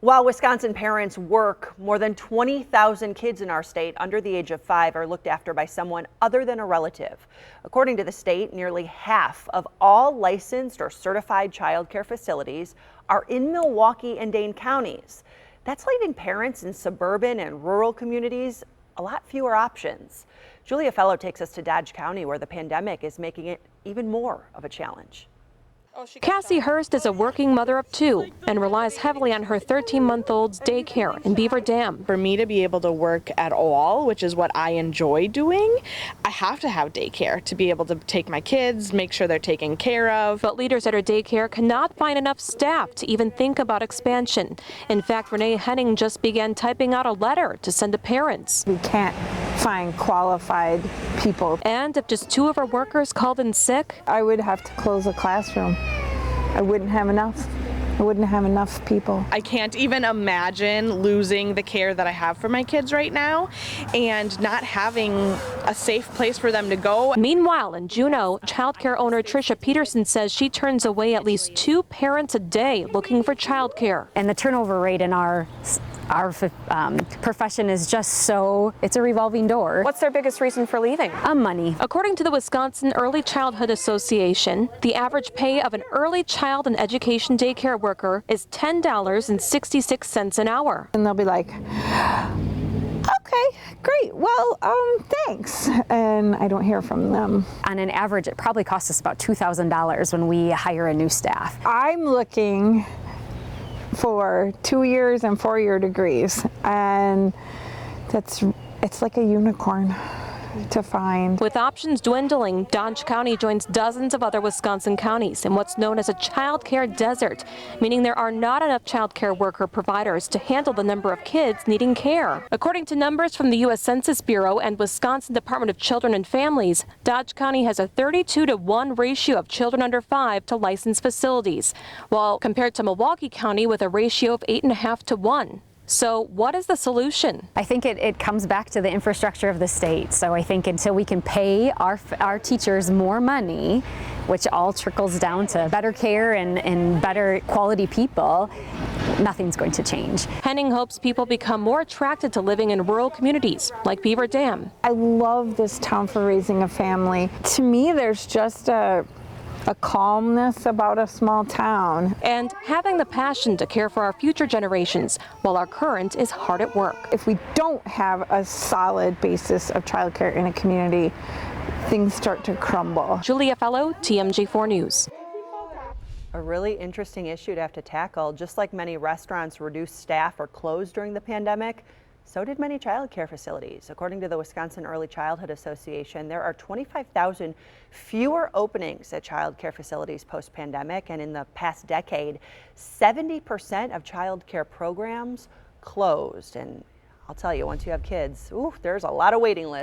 While Wisconsin parents work, more than 20,000 kids in our state under the age of 5 are looked after by someone other than a relative. According to the state, nearly half of all licensed or certified child care facilities are in Milwaukee and Dane counties. That's leaving parents in suburban and rural communities a lot fewer options. Julia Fellow takes us to Dodge County, where the pandemic is making it even more of a challenge. Cassie Hurst is a working mother of 2 and relies heavily on her 13-month-old's daycare in Beaver Dam. For me to be able to work at all, which is what I enjoy doing, I have to have daycare to be able to take my kids, make sure they're taken care of. But leaders at her daycare cannot find enough staff to even think about expansion. In fact, Renee Henning just began typing out a letter to send to parents. We can't find qualified people. And if just 2 of her workers called in sick, I would have to close a classroom. I wouldn't have enough. I wouldn't have enough people. I can't even imagine losing the care that I have for my kids right now and not having a safe place for them to go. Meanwhile, in Juneau, childcare owner Tricia Peterson says she turns away at least 2 parents a day looking for childcare. And the turnover rate in our profession is just so, it's a revolving door. What's their biggest reason for leaving? Money. According to the Wisconsin Early Childhood Association, the average pay of an early child and education daycare worker is $10.66 an hour. And they'll be like, okay, great, well, thanks. And I don't hear from them. On an average, it probably costs us about $2,000 when we hire a new staff. I'm looking for 2-year and 4-year degrees, and it's like a unicorn to find. With options dwindling, Dodge County joins dozens of other Wisconsin counties in what's known as a child care desert, meaning there are not enough child care worker providers to handle the number of kids needing care. According to numbers from the U.S. Census Bureau and Wisconsin Department of Children and Families, Dodge County has a 32-to-1 ratio of children under 5 to licensed facilities, while compared to Milwaukee County with a ratio of 8.5-to-1. So what is the solution? I think it comes back to the infrastructure of the state. So I think until we can pay our teachers more money, which all trickles down to better care and better quality people, nothing's going to change. Henning hopes people become more attracted to living in rural communities like Beaver Dam. I love this town for raising a family. To me, there's just a calmness about a small town. And having the passion to care for our future generations while our current is hard at work. If we don't have a solid basis of childcare in a community, things start to crumble. Julia Fellow, TMJ4 News. A really interesting issue to have to tackle. Just like many restaurants reduced staff or closed during the pandemic, so did many child care facilities. According to the Wisconsin Early Childhood Association, there are 25,000 fewer openings at child care facilities post-pandemic, and in the past decade, 70% of child care programs closed. And I'll tell you, once you have kids, there's a lot of waiting lists.